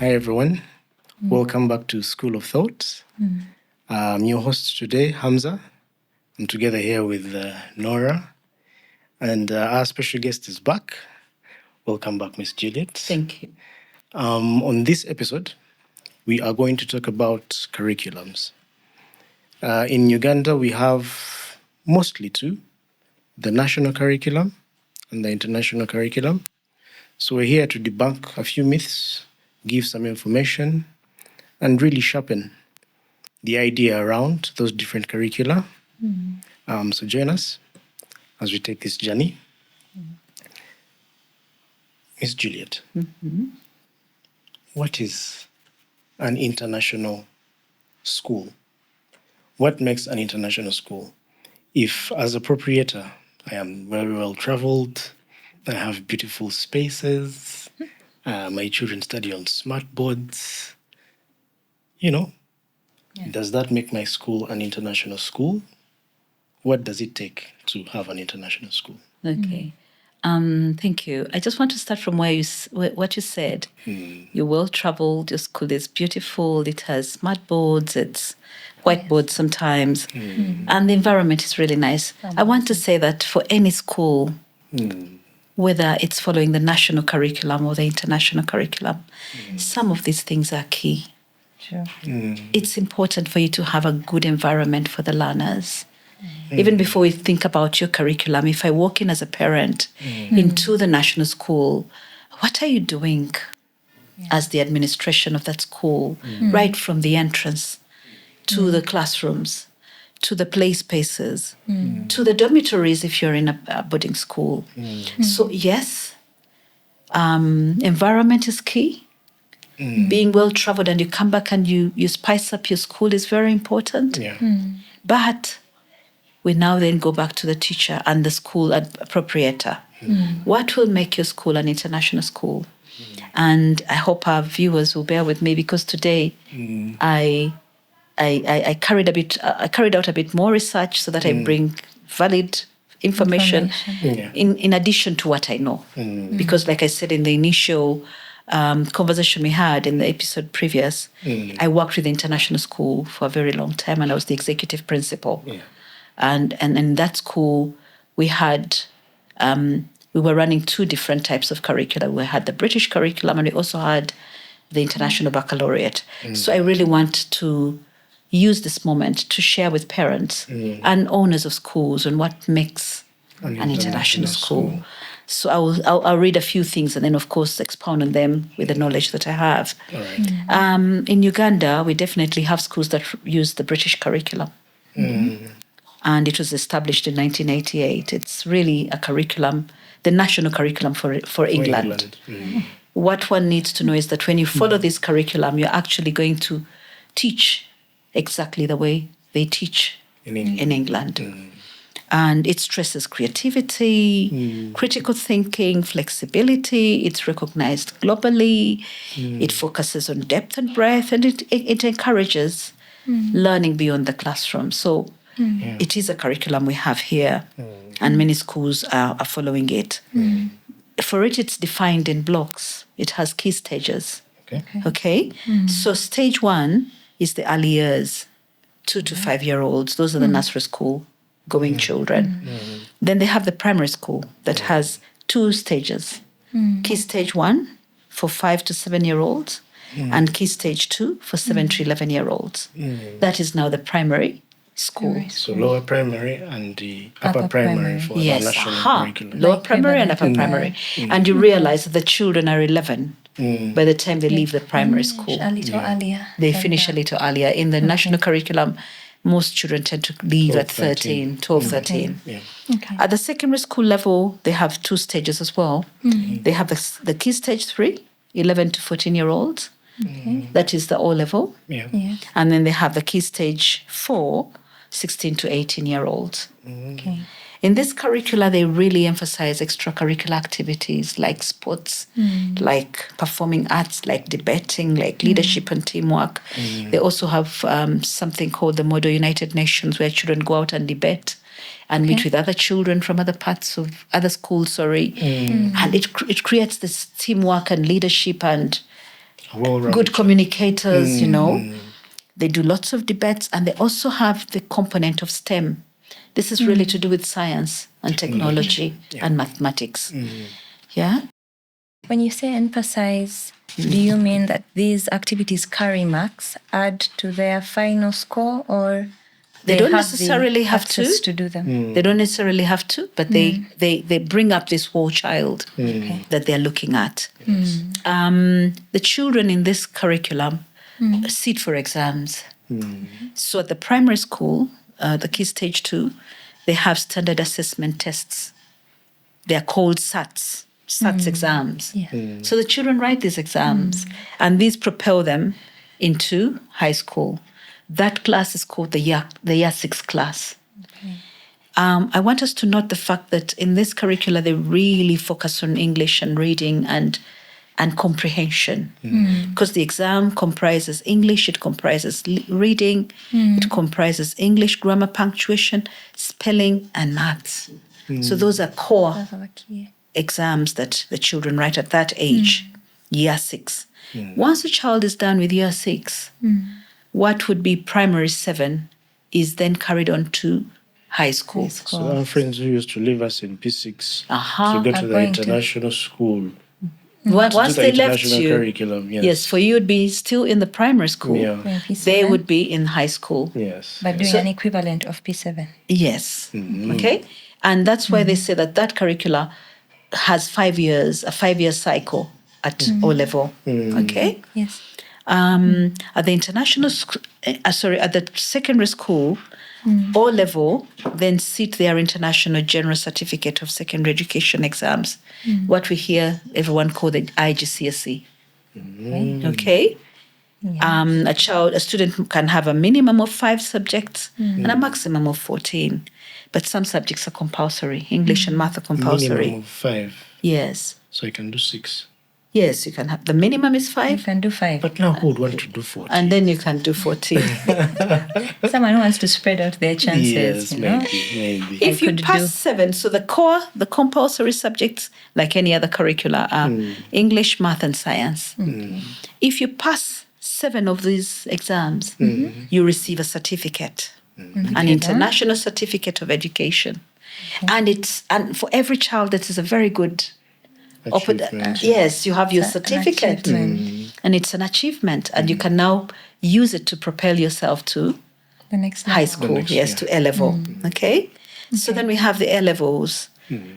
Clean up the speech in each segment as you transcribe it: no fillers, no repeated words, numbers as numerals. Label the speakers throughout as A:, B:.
A: Hi, everyone. Welcome back to School of Thought. I'm your host today, Hamza. I'm together here with Nora. And our special guest is back. Welcome back, Miss Juliet.
B: Thank you.
A: On this episode, we are going to talk about curriculums. In Uganda, we have mostly two, the national curriculum and the international curriculum. So we're here to debunk a few myths, give some information, and really sharpen the idea around those different curricula. So join us as we take this journey. Miss Juliet, what is an international school? What makes an international school? If, as a proprietor, I am very well traveled, I have beautiful spaces, my children study on smart boards, does that make my school an international school? What does it take to have an international school?
B: Okay. Thank you. I just want to start from what you said. You're well traveled. Your school is beautiful. It has smart boards. It's whiteboards sometimes, and the environment is really nice. I want to say that for any school, whether it's following the national curriculum or the international curriculum, some of these things are key.
C: Sure.
B: It's important for you to have a good environment for the learners. Even before we think about your curriculum, if I walk in as a parent into the national school, what are you doing as the administration of that school, right from the entrance to the classrooms, to the play spaces, to the dormitories if you're in a boarding school? So yes, environment is key. Being well-traveled and you come back and you spice up your school is very important.
A: Yeah.
B: But we now then go back to the teacher and the school appropriator. What will make your school an international school? And I hope our viewers will bear with me because today I carried out a bit more research so that I bring valid information in addition to what I know. Because like I said in the initial conversation we had in the episode previous, I worked with the international school for a very long time and I was the executive principal. And in that school, we were running two different types of curriculum. We had the British curriculum and we also had the International Baccalaureate. So I really want to use this moment to share with parents and owners of schools on what makes an international school. So I'll read a few things and then, of course, expound on them with the knowledge that I have.
A: All right.
B: In Uganda, we definitely have schools that use the British curriculum. And it was established in 1988. It's really a curriculum, the national curriculum for England. What one needs to know is that when you follow this curriculum, you're actually going to teach exactly the way they teach in England. And it stresses creativity, critical thinking, flexibility. It's recognized globally. It focuses on depth and breadth, and it encourages learning beyond the classroom. So it is a curriculum we have here, and many schools are following it. For it, it's defined in blocks. It has key stages. Okay? So stage 1 is the early years, 2 to 5-year-olds. Those are the nursery school going children. Then they have the primary school that has 2 stages. Key stage 1 for 5 to 7-year-olds and key stage 2 for 7 to 11-year-olds. That is now the primary school.
A: So lower primary and the upper primary for the national curriculum.
B: Lower primary and upper primary. And you realize that the children are 11 by the time they leave the primary school.
C: A little earlier.
B: They finish a little earlier. In the national curriculum, most children tend to leave at 12, 13. At the secondary school level, they have 2 stages as well. They have the key stage 3, 11 to 14-year-olds. That is the O level. And then they have the key stage 4, 16 to 18-year-olds. In this curricula, they really emphasize extracurricular activities like sports, like performing arts, like debating, like leadership and teamwork. They also have something called the Model United Nations, where children go out and debate and meet with other children from other parts of other schools, And it creates this teamwork and leadership and
A: Well-rounded
B: good
A: child.
B: communicators, you know. They do lots of debates, and they also have the component of STEM. This is really to do with science and technology and mathematics. Yeah.
C: When you say emphasize, do you mean that these activities carry marks, add to their final score, or
B: They don't
C: have
B: necessarily
C: the
B: have
C: access
B: to.
C: to do them?
B: They don't necessarily have to, but they bring up this whole child that they're looking at. The children in this curriculum sit for exams. So at the primary school, the key stage 2, they have standard assessment tests. They are called SATs exams.
C: Yeah.
B: So the children write these exams, and these propel them into high school. That class is called the year 6 class. I want us to note the fact that in this curricula, they really focus on English and reading and comprehension, because the exam comprises English, it comprises reading, it comprises English, grammar, punctuation, spelling, and maths. So those are core
C: Those are the key.
B: exams that the children write at that age, year 6. Once a child is done with year 6, what would be primary 7 is then carried on to high school.
A: So our friends who used to leave us in P6
B: Uh-huh.
A: to go to
C: Are
A: the
C: going to-
A: international school.
B: Once
A: to the
B: they left
A: international
B: you,
A: curriculum, yes.
B: for you would be still in the primary school.
A: Yeah.
C: Going P7,
B: They would be in high school.
A: Yes.
C: but doing
B: So-
C: an equivalent of P7.
B: Yes. Okay. And that's why they say that curricula has 5 years, a 5-year cycle at O level. Okay.
C: Yes.
B: At the at the secondary school, O level then sit their international general certificate of secondary education exams, what we hear everyone call the IGCSE. Okay. A student can have a minimum of 5 subjects and a maximum of 14, but some subjects are compulsory. English and math are compulsory.
A: Minimum of 5.
B: Yes.
A: So I can do 6.
B: Yes, you can have the minimum is
C: You
B: 5,
C: can do 5.
A: But now who would want to do 40?
B: and then you can do 14.
C: Someone who wants to spread out their chances,
A: yes,
C: you know?
A: maybe.
B: If you
C: could
B: pass
C: do-
B: 7, so the compulsory subjects, like any other curricula, are English, math, and science. If you pass 7 of these exams, you receive a certificate, an international certificate of education, and for every child, it is a very good.
A: Achievement.
B: Yes, you have your
C: An
B: certificate,
C: achievement.
B: and it's an achievement, and you can now use it to propel yourself to
C: The next
B: high
C: level.
B: school,
A: next
B: yes,
A: year.
B: to A level. Okay? So then we have the A levels,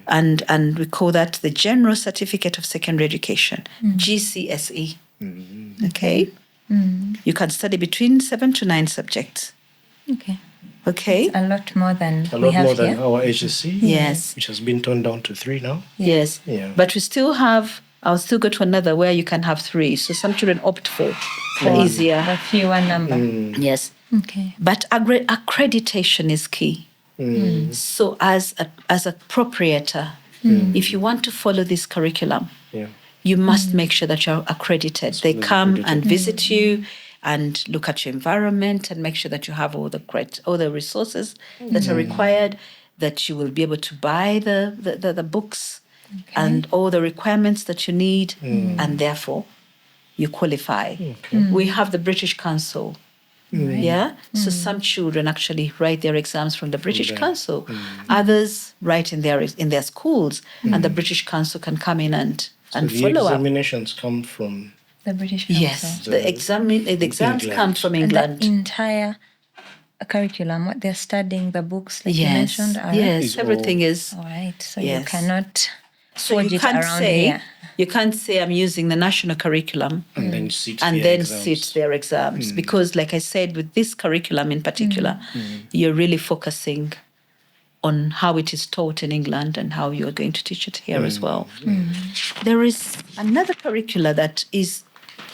B: and we call that the General Certificate of Secondary Education, GCSE. Okay? You can study between 7 to 9 subjects.
C: Okay.
B: Okay?
C: A lot more than
A: A
C: we
A: lot
C: have
A: more than
C: here.
A: our HSC.
B: Yes.
A: Which has been toned down to 3 now.
B: Yes.
A: Yeah.
B: But we still have, I'll still go to another where you can have 3. So some children opt for the easier.
C: The fewer number.
B: Yes.
C: Okay.
B: But accreditation is key. So as a proprietor, if you want to follow this curriculum,
A: Yeah.
B: you must make sure that you're accredited. They come and visit you and look at your environment and make sure that you have all the resources that are required, that you will be able to buy the books and all the requirements that you need, and therefore you qualify. We have the British Council. Yeah. So some children actually write their exams from the British Council. Others write in their schools, and the British Council can come in and
A: So the
B: follow up.
A: examinations come from
C: The British Council.
B: Yes, the exams
A: England.
B: come from
C: And
B: England.
C: the entire curriculum, what they're studying, the books like you
B: Yes,
C: mentioned, are
B: yes,
A: Is
B: everything
A: all-
B: is.
C: all right. So you
B: Yes.
C: cannot
B: So
C: forge
B: you
C: it
B: can't
C: around
B: say
C: here.
B: I'm using the national curriculum
A: and then sit
B: and
A: their
B: then
A: exams.
B: sit their exams, because, like I said, with this curriculum in particular, you're really focusing on how it is taught in England and how you're going to teach it here as well. There is another curricula that is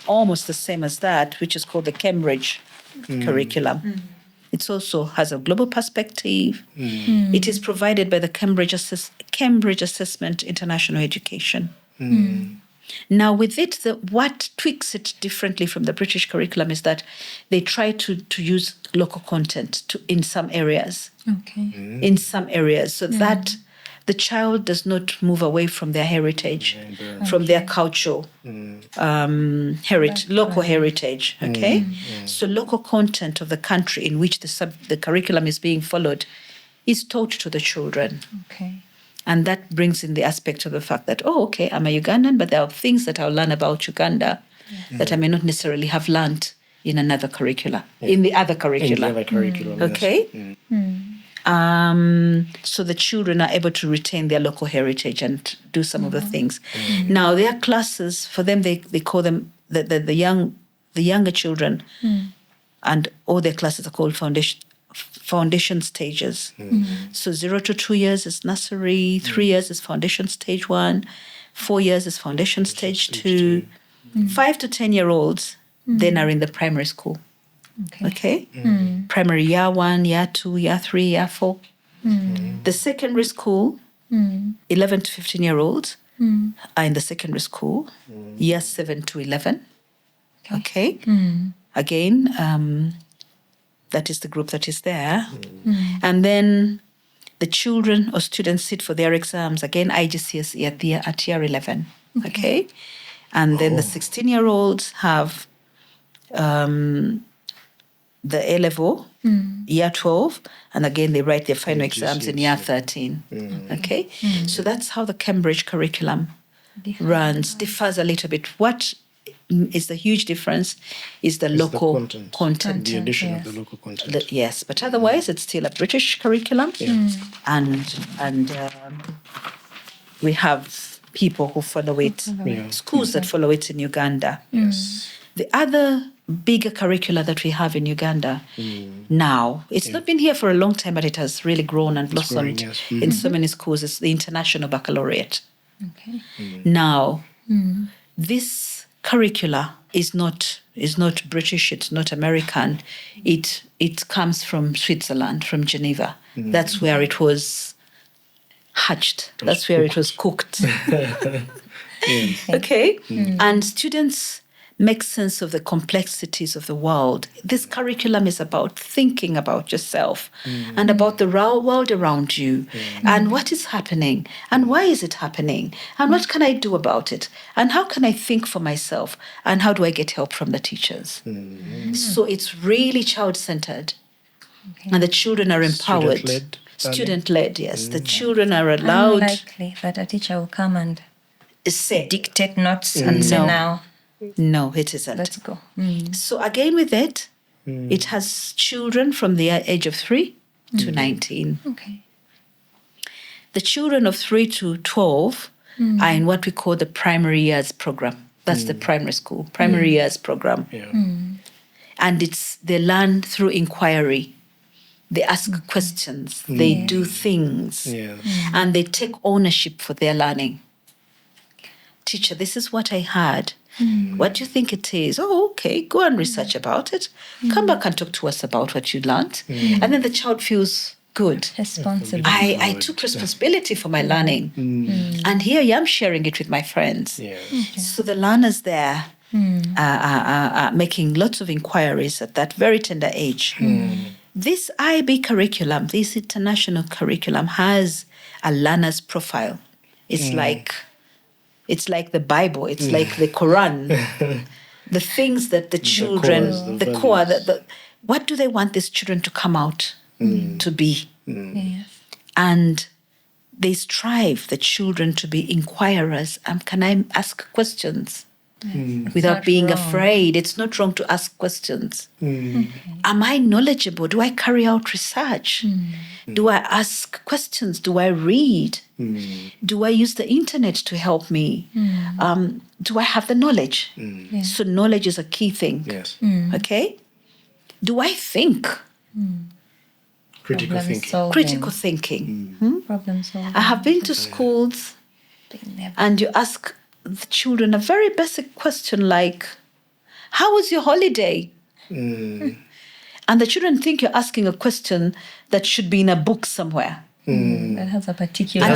B: almost the same as that, which is called the Cambridge curriculum. It also has a global perspective. It is provided by the Cambridge Assessment International Education. Now, with it, what tweaks it differently from the British curriculum is that they try to use local content in some areas.
C: Okay.
B: In some areas, so that the child does not move away from their heritage, from their cultural local heritage. Okay, so local content of the country in which the curriculum is being followed is taught to the children.
C: Okay.
B: And that brings in the aspect of the fact that, okay, I'm a Ugandan, but there are things that I'll learn about Uganda that I may not necessarily have learned in another curricula, in the other curricula.
A: In the other curriculum,
B: Okay?
A: Yes.
B: So the children are able to retain their local heritage and do some of the things. Now, their classes, for them, they call them the younger children, and all their classes are called foundation stages. So 0 to 2 years is nursery, 3 years is foundation stage 1, 4 years is foundation stage 2, 5 to 10-year-olds then are in the primary school. Okay? Primary year 1, year 2, year 3, year 4. The secondary school, 11 to 15-year-olds are in the secondary school, year 7 to 11. Okay? Again, that is the group that is there. And then the children or students sit for their exams, again, IGCSE at year 11. Okay? And then the 16-year-olds have the A-level, year 12, and again, they write their final exams in year 13. Okay? So that's how the Cambridge curriculum differs a little bit. What is the huge difference is the local content.
A: The addition of the local content.
B: Yes, but otherwise it's still a British curriculum, and we have people who follow it, schools that follow it in Uganda. The other bigger curricula that we have in Uganda now, it's not been here for a long time, but it has really grown and blossomed in so many schools. It's the International Baccalaureate. Now, this curricula is not British, it's not American. It comes from Switzerland, from Geneva. That's where it was hatched. That's where it was cooked. Okay? And students make sense of the complexities of the world. This curriculum is about thinking about yourself and about the world around you and what is happening and why is it happening and what can I do about it and how can I think for myself and how do I get help from the teachers. So it's really child-centered and the children are empowered. Student-led, yes. The children are allowed.
C: Unlikely that a teacher will come and
B: say,
C: dictate notes and say now.
B: No, it isn't.
C: Let's go.
B: So again with it, it has children from the age of 3 to 19.
C: Okay.
B: The children of 3 to 12 are in what we call the primary years program. That's the primary school, primary years program. And they learn through inquiry. They ask questions, they do things, and they take ownership for their learning. Teacher, this is what I had. What do you think it is? Oh, okay, go and research about it. Come back and talk to us about what you learned. And then the child feels good.
C: Responsible.
B: I took responsibility for my learning. And here I am sharing it with my friends. So the learners there are making lots of inquiries at that very tender age. This IB curriculum, this international curriculum, has a learner's profile. It's like the Bible. It's like the Quran. The things that the children, the core, what do they want these children to come out to be? And they strive, the children, to be inquirers. Can I ask questions without being afraid? It's not wrong to ask questions. Am I knowledgeable? Do I carry out research? Do I ask questions? Do I read? Do I use the internet to help me? Do I have the knowledge? So knowledge is a key thing. Okay? Do I think?
A: Critical thinking.
B: Critical thinking.
C: Problem solving.
B: I have been to schools and you ask the children a very basic question like, how was your holiday? And the children think you're asking a question that should be in a book somewhere.
C: That has a particular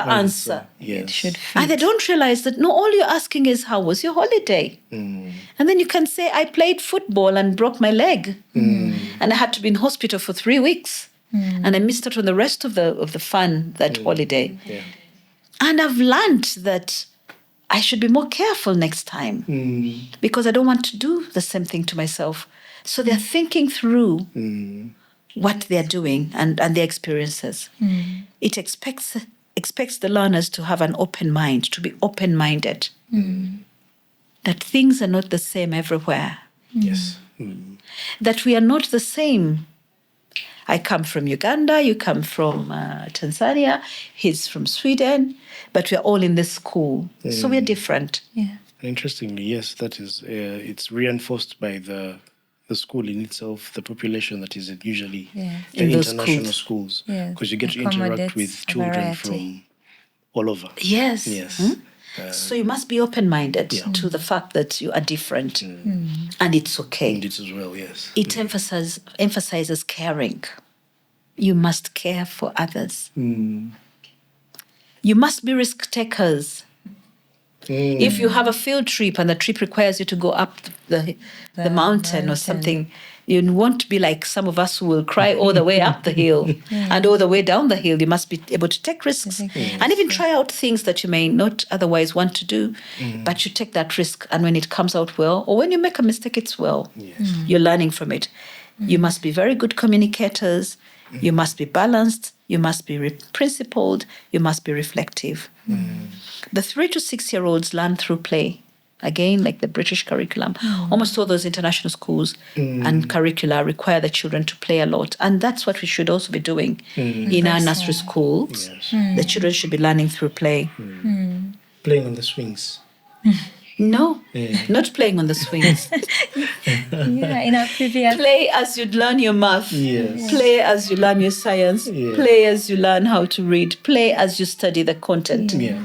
B: answer.
C: It should fit.
B: And they don't realize that all you're asking is, how was your holiday? And then you can say, I played football and broke my leg. And I had to be in hospital for 3 weeks. And I missed out on the rest of the fun that holiday.
A: Yeah.
B: And I've learned that I should be more careful next time because I don't want to do the same thing to myself. So they're thinking through what they're doing and their experiences. It expects the learners to have an open mind, to be open-minded, that things are not the same everywhere,
A: Yes.
B: that we are not the same. I come from Uganda, you come from Tanzania, he's from Sweden, but we're all in this school. So we're different.
C: Yeah.
A: Interestingly, yes, that is, it's reinforced by the school in itself, the population that is usually
C: Yeah.
A: the
B: In those
A: international schools,
C: Yeah.
A: because you get to interact
C: Accommodates
A: with
C: a
A: children
C: variety.
A: from all over.
B: Yes.
A: Yes.
B: So you must be open-minded
A: Yeah.
B: to the fact that you are different. And it's okay.
A: And it as well, yes.
B: It emphasizes caring. You must care for others. You must be risk takers. If you have a field trip and the trip requires you to go up the mountain or something, you won't be like some of us who will cry all the way up the hill and all the way down the hill. You must be able to take risks and even try out things that you may not otherwise want to do, but you take that risk. And when it comes out well, or when you make a mistake, it's well.
A: Yes.
B: You're learning from it. You must be very good communicators. You must be balanced. You must be principled. You must be reflective. The 3 to 6 year olds learn through play. Again, like the British curriculum, almost all those international schools and curricula require the children to play a lot. And that's what we should also be doing in our nursery schools.
A: Yes.
B: The children should be learning through play.
A: Playing on the swings.
B: No, not playing on the swings.
C: Yeah, in our previous
B: Play as you learn your math.
A: Yes.
B: Play as you learn your science.
A: Yeah.
B: Play as you learn how to read. Play as you study the content
A: Yeah.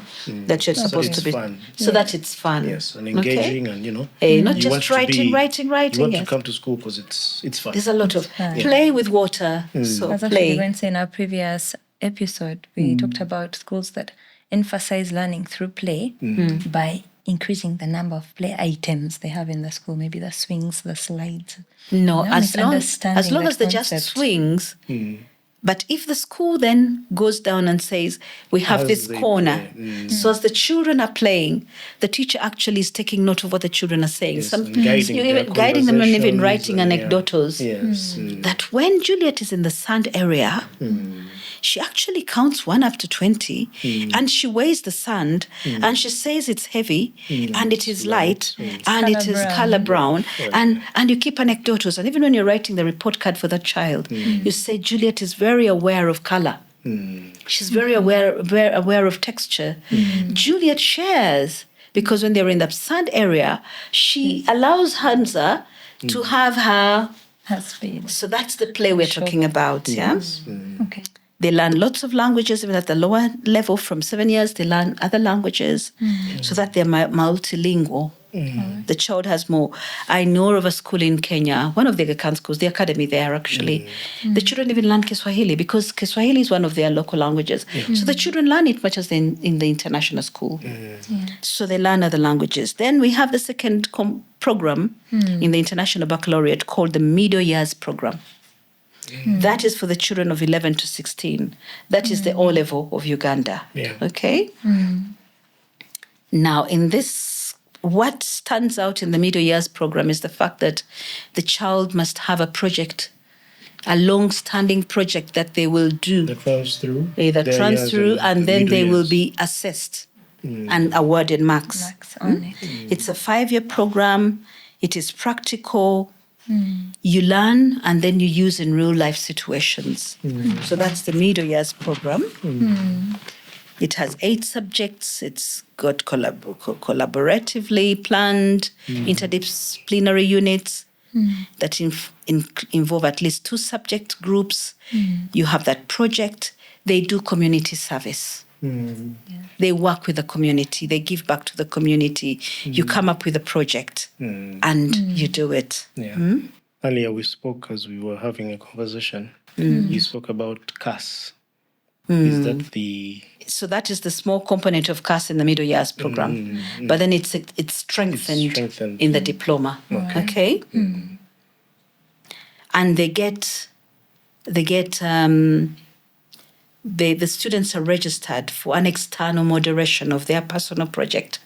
B: that you're
A: So
B: supposed
A: it's
B: to be.
A: fun.
B: So that it's fun.
A: Yes, and engaging, and
B: Not
A: you
B: just
A: want to
B: writing.
A: You want to
B: Yes.
A: come to school because it's fun.
B: There's a lot of
C: fun.
B: play with water. So
C: As actually
B: play.
C: when in our previous episode, we talked about schools that emphasize learning through play by increasing the number of play items they have in the school, maybe the swings, the slides.
B: No,
C: Like
B: as long
C: understanding
B: as
C: that
B: they're just
C: concept.
B: swings. But if the school then goes down and says, we have
A: As
B: this
A: they
B: corner,
A: play.
B: so as the children are playing, the teacher actually is taking note of what the children are saying.
A: Yes, and guiding their
B: guiding them and even
A: conversations
B: writing
A: and,
B: anecdotes.
A: Yes.
B: That when Juliet is in the sand area, she actually counts 1 up to 20 and she weighs the sand and she says it's heavy and it is light and it is color brown and you keep anecdotes. And even when you're writing the report card for that child, you say Juliet is very aware of color. She's very aware of texture. Juliet shares because when they're in the sand area, she allows Hansa to have her.
C: speed.
B: So that's the play we're talking about, yeah?
C: Okay.
B: They learn lots of languages, even at the lower level from 7 years, they learn other languages so that they're multilingual. The child has more. I know of a school in Kenya, one of the Aga Khan schools, the academy there actually. The children even learn Kiswahili because Kiswahili is one of their local languages. So the children learn it much as in the international school. So they learn other languages. Then we have the second program in the international baccalaureate called the middle years program. That is for the children of 11 to 16. That is the O level of Uganda.
A: Yeah.
B: Okay? Now, in this, what stands out in the middle years program is the fact that the child must have a project, a long-standing project that they will do.
A: That runs through.
B: That
A: their
B: runs
A: years
B: through, and then
A: middle
B: they will
A: years.
B: be assessed and awarded marks.
C: Max on it.
B: It's a 5-year program. It is practical. You learn and then you use in real life situations. So that's the middle years program. It has 8 subjects. It's got collaboratively planned interdisciplinary units that involve at least 2 subject groups. You have that project. They do community service. They work with the community. They give back to the community. You come up with a project and you do it.
A: Yeah. Earlier we spoke as we were having a conversation. You spoke about CAS. Is that the...
B: So that is the small component of CAS in the middle years program. But then it's strengthened in the diploma. Okay? And they get they get the students are registered for an external moderation of their personal project.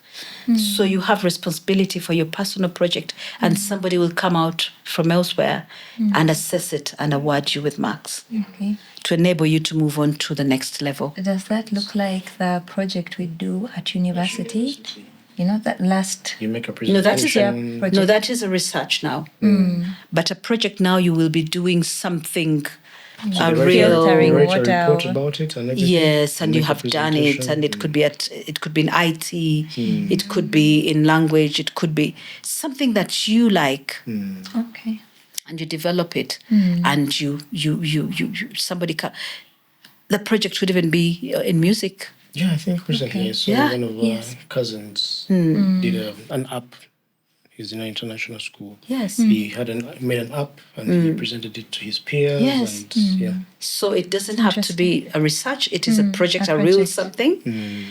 B: So you have responsibility for your personal project, and somebody will come out from elsewhere and assess it and award you with marks
C: Okay.
B: to enable you to move on to the next level.
C: Does that look like the project we do at university? You know, that last.
A: You make a
B: No, that is
A: presentation.
C: project.
B: no, that is a research now. But a project now, you will be doing something
A: So they
B: real.
C: Filtering
A: write a
C: water.
A: report about it and everything.
B: Yes, and you
A: make a
B: have done it,
A: presentation.
B: and it could be in IT, it could be in language, it could be something that you like,
C: Okay.
B: and you develop it, and you somebody the project could even be in music.
A: Yeah, I think recently I saw
B: Yeah.
A: one of our cousins did an app. He's in an international school.
B: Yes.
A: He made an app and he presented it to his peers.
B: Yes.
A: And yeah.
B: So it doesn't have to be a research, it is a project, a real
C: project.
B: something.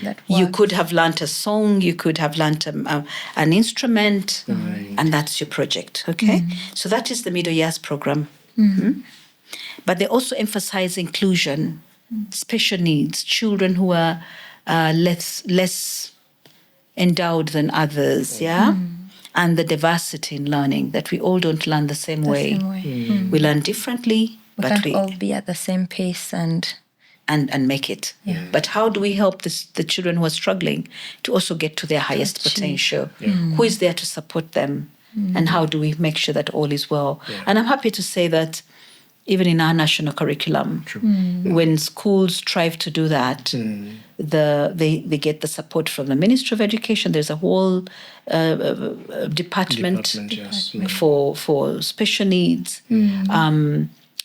C: That
B: You
C: works.
B: could have learnt a song, you could have learnt an instrument, and that's your project, okay? So that is the middle years program. But they also emphasize inclusion, special needs, children who are less endowed than others, yeah? And the diversity in learning, that we all don't learn the same way.
C: Same way.
B: We learn differently,
C: We
B: but
C: can't
B: we
C: all be at the same pace and
B: make it. But how do we help the children who are struggling to also get to their highest potential? Who is there to support them? And how do we make sure that all is well? And I'm happy to say that even in our national curriculum, when schools strive to do that, they get the support from the Ministry of Education. There's a whole department
A: Yes.
B: for special needs.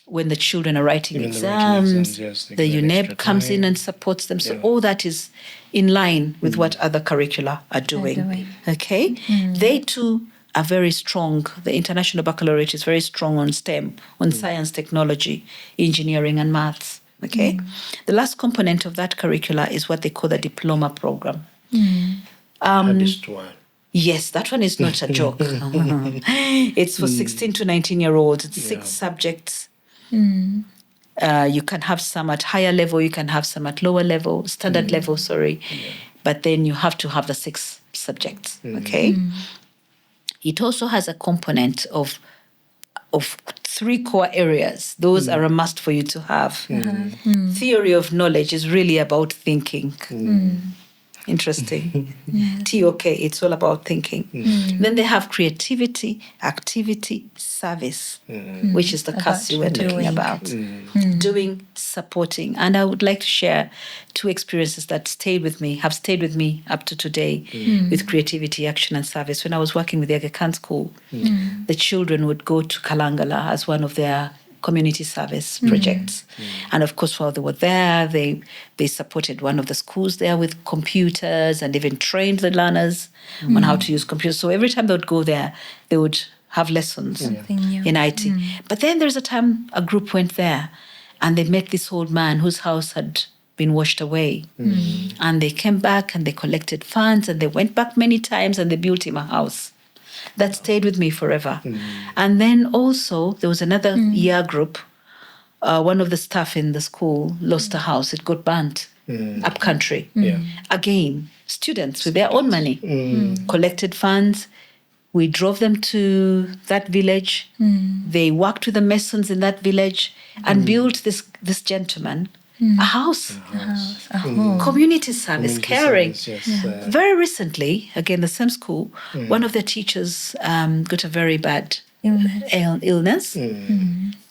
B: When the children are writing
A: Even the writing
B: exams,
A: exams, yes, they
B: the
A: get
B: UNEB
A: extra
B: comes in
A: time.
B: and supports them. So all that is in line with what other curricula are doing.
C: doing.
B: Okay? They too are very strong. The International Baccalaureate is very strong on STEM, on science, technology, engineering, and maths. Okay? The last component of that curricula is what they call the diploma program.
A: Hardest one.
B: Yes, that one is not a joke. It's for 16 to 19-year-olds. It's 6 subjects. You can have some at higher level, you can have some at lower level, standard level, sorry. But then you have to have the 6 subjects, okay? It also has a component of 3 core areas. Those are a must for you to have. Theory of knowledge is really about thinking. Interesting. TOK, it's all about thinking. Then they have creativity, activity, service, which is the CAS you were talking
C: doing.
B: about. Doing, supporting. And I would like to share 2 experiences that have stayed with me up to today with creativity, action, and service. When I was working with the Aga Khan School, the children would go to Kalangala as one of their community service projects. And of course, while they were there, they supported one of the schools there with computers and even trained the learners on how to use computers. So every time they would go there, they would have lessons
C: Something new.
B: in IT. But then there's a time a group went there and they met this old man whose house had been washed away. And they came back and they collected funds and they went back many times and they built him a house. That stayed with me forever. And then also there was another year group. One of the staff in the school lost a house. It got burnt up country. Again, students with their own money collected funds. We drove them to that village. They worked with the masons in that village and built this gentleman a house.
C: A home.
B: Community service, caring.
A: Service, yes.
B: Very recently, again, the same school, one of their teachers got a very bad illness.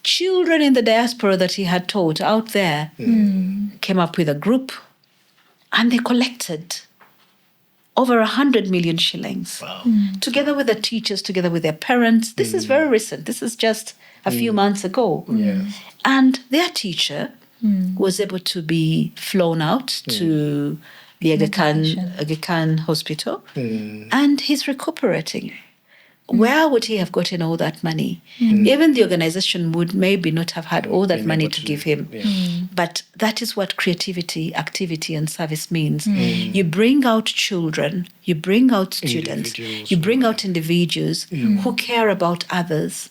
B: Children in the diaspora that he had taught out there came up with a group and they collected over 100 million shillings. Together with the teachers, together with their parents. This is very recent. This is just a few months ago. And their teacher was able to be flown out to the Aga Khan hospital, and he's recuperating. Where would he have gotten all that money? Even the organization would maybe not have had all that money to give him. But that is what creativity, activity, and service means. You bring out children, you bring out students, you bring out individuals who care about others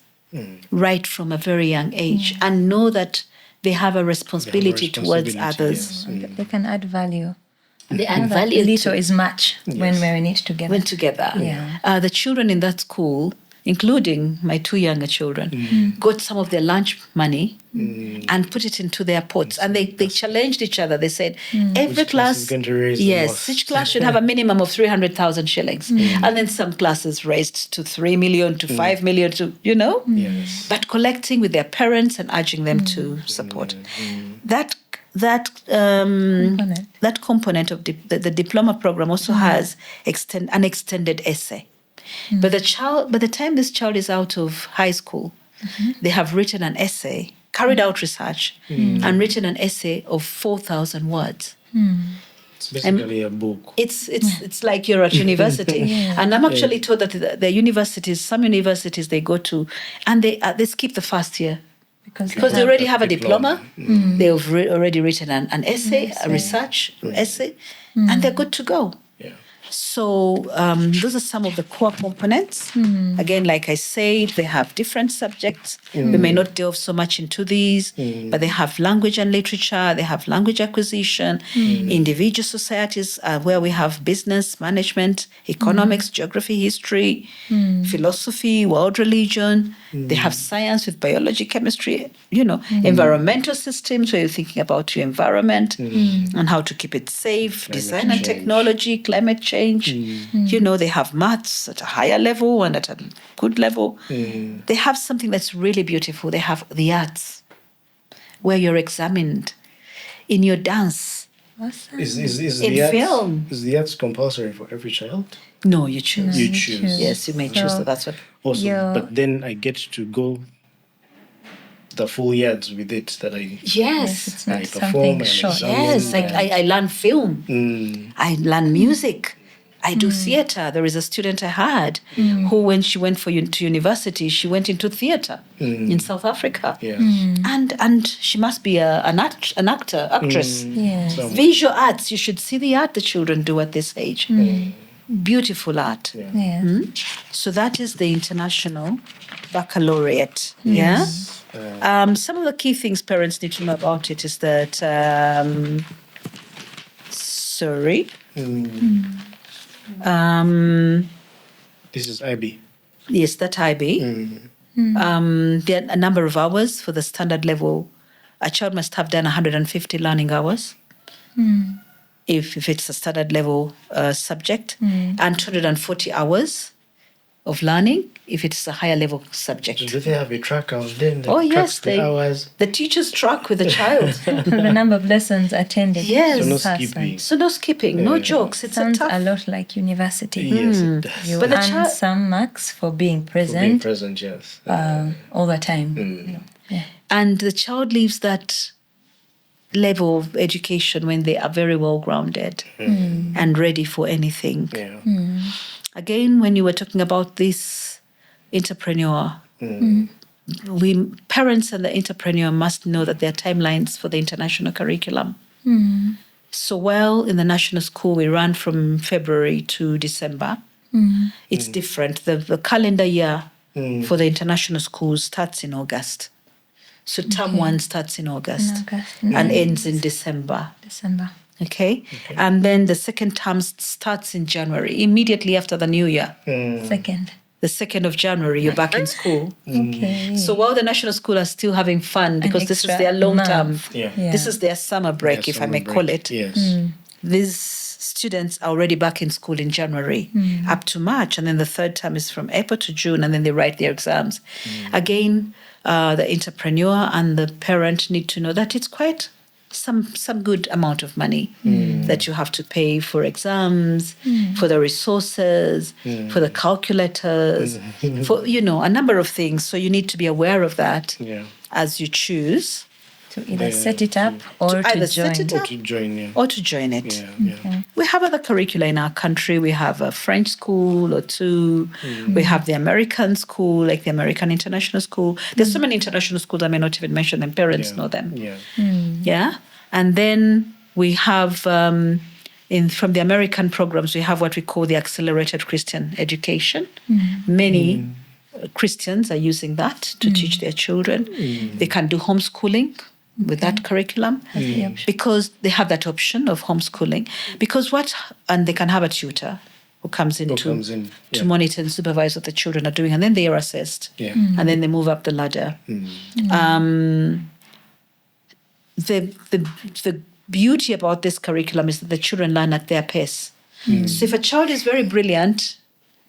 B: right from a very young age and know that they have a responsibility towards others.
A: yes.
C: They can add value.
B: They add
C: That
B: value
C: little
B: to
C: is much when we're in it together.
B: when together.
C: Yeah.
B: The children in that school, including my two younger children, got some of their lunch money and put it into their pots. And they challenged each other. They said, every
A: Which class is
B: class,
A: going to raise the
B: yes,
A: most?
B: each class should have a minimum of 300,000 shillings. And then some classes raised to 3 million, to 5 million, to,
A: Yes.
B: but collecting with their parents and urging them to support. That component of the diploma program also has an extended essay. But by the time this child is out of high school, they have written an essay, carried out research, and written an essay of 4,000 words.
A: It's basically a book.
B: It's like you're at university. And I'm actually told that the universities, some universities they go to, and they skip the first year. Because they already have a diploma. They've already written an essay, a research essay, and they're good to go.
A: Yeah.
B: So those are some of the core components. Again, like I said, they have different subjects. We may not delve so much into these, but they have language and literature, they have language acquisition, individual societies where we have business, management, economics, geography, history, philosophy, world religion. They have science with biology, chemistry, environmental systems where you're thinking about your environment and how to keep it safe, design and technology, climate change. They have maths at a higher level and at a good level. They have something that's really beautiful. They have the arts, where you're examined in your dance.
C: Awesome.
A: Is
B: In film.
A: Is the arts compulsory for every child?
B: No, you choose.
A: You choose.
B: Yes, you may choose. So that's what.
A: Also, but then I get to go the full yards with it that I
B: Yes.
C: It's not
A: I
C: something
A: perform and
C: short.
A: examine.
B: Yes, like I learn film. I learn music. I do theater. There is a student I had who, when she went to university, she went into theater in South Africa.
A: Yes.
B: And she must be an actress.
C: Yes.
B: Visual arts, you should see the art the children do at this age. Beautiful art.
C: Yes.
B: So that is the International Baccalaureate. Yeah. Some of the key things parents need to know about it is that,
A: This is IB.
B: yes, that IB. There are a number of hours for the standard level. A child must have done 150 learning hours if it's a standard level subject, and 240 hours of learning if it's a higher level subject.
A: So do they have a tracker on them that
B: Oh, yes,
A: tracks the hours?
B: the teachers track with the child.
C: The number of lessons attended.
B: Yes.
A: So no
C: person.
A: skipping.
B: So no skipping, no jokes. It's
C: Sounds
B: a tough.
C: a lot like university.
A: Yes, it does.
C: You
B: But the
C: earn
B: child-
C: some marks for being
A: For being
C: present
A: present, yes.
C: all the time. Yeah.
B: And the child leaves that level of education when they are very well grounded and ready for anything.
A: Yeah.
B: Again, when you were talking about this entrepreneur, parents and the entrepreneur must know that there are timelines for the international curriculum. So while in the national school we run from February to December, it's different. The calendar year for the international school starts in August. So term one starts in August,
C: August,
B: and ends in December.
C: December.
B: Okay? And then the second term starts in January, immediately after the new year.
C: Second.
B: The 2nd of January, you're back in school.
C: Okay.
B: So while the national school are still having fun because this is
C: extra
B: their long term,
C: month.
A: Yeah.
B: this is their summer break, if I may call it.
A: Yes.
B: These students are already back in school in January up to March, and then the third term is from April to June, and then they write their exams. Again, the entrepreneur and the parent need to know that it's quite some good amount of money that you have to pay for exams, for the resources, for the calculators, for a number of things. So you need to be aware of that as you choose.
C: To either set it up or to
B: either
C: join.
B: set it
A: Or
B: up
A: to join, yeah.
B: or to join it.
A: Yeah.
B: We have other curricula in our country. We have a French school or two. We have the American school, like the American International School. There's so many international schools I may not even mention them. Parents know them.
A: Yeah.
B: Yeah. And then we have from the American programs, we have what we call the accelerated Christian education. Many Christians are using that to teach their children. They can do homeschooling with that curriculum
C: the option.
B: because they have that option of homeschooling. And they can have a tutor who comes in to monitor and supervise what the children are doing, and then they are assessed, and then they move up the ladder. The beauty about this curriculum is that the children learn at their pace. So if a child is very brilliant,